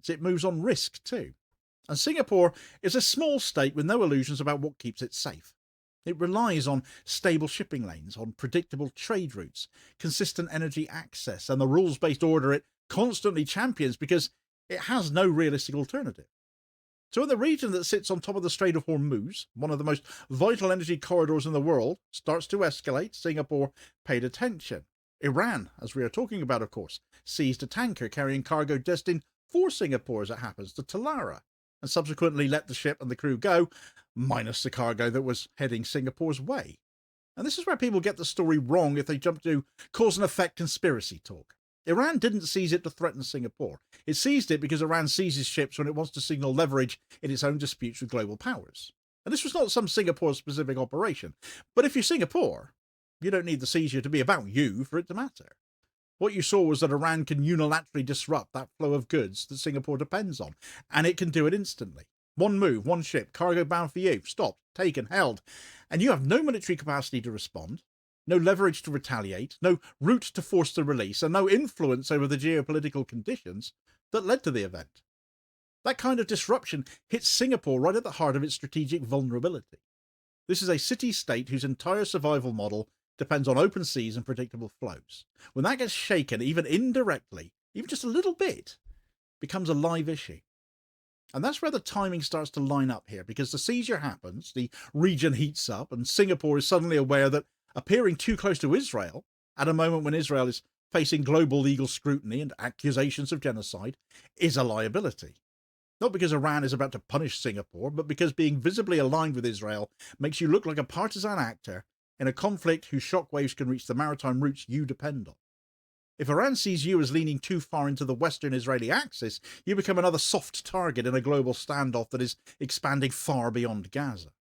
It moves on risk too. And Singapore is a small state with no illusions about what keeps it safe. It relies on stable shipping lanes, on predictable trade routes, consistent energy access, and the rules-based order it constantly champions because it has no realistic alternative. So in the region that sits on top of the Strait of Hormuz, one of the most vital energy corridors in the world, starts to escalate, Singapore paid attention. Iran, as we are talking about, of course, seized a tanker carrying cargo destined for Singapore, as it happens, to Talara, and subsequently let the ship and the crew go, minus the cargo that was heading Singapore's way. And this is where people get the story wrong if they jump to cause and effect conspiracy talk. Iran didn't seize it to threaten Singapore. It seized it because Iran seizes ships when it wants to signal leverage in its own disputes with global powers. And this was not some Singapore-specific operation. But if you're Singapore, you don't need the seizure to be about you for it to matter. What you saw was that Iran can unilaterally disrupt that flow of goods that Singapore depends on, and it can do it instantly. One move, one ship, cargo bound for you, stopped, taken, held, and you have no military capacity to respond, no leverage to retaliate, no route to force the release, and no influence over the geopolitical conditions that led to the event. That kind of disruption hits Singapore right at the heart of its strategic vulnerability. This is a city-state whose entire survival model depends on open seas and predictable flows. When that gets shaken, even indirectly, even just a little bit, becomes a live issue. And that's where the timing starts to line up here, because the seizure happens, the region heats up, and Singapore is suddenly aware that appearing too close to Israel, at a moment when Israel is facing global legal scrutiny and accusations of genocide, is a liability. Not because Iran is about to punish Singapore, but because being visibly aligned with Israel makes you look like a partisan actor in a conflict whose shockwaves can reach the maritime routes you depend on. If Iran sees you as leaning too far into the Western Israeli axis, you become another soft target in a global standoff that is expanding far beyond Gaza.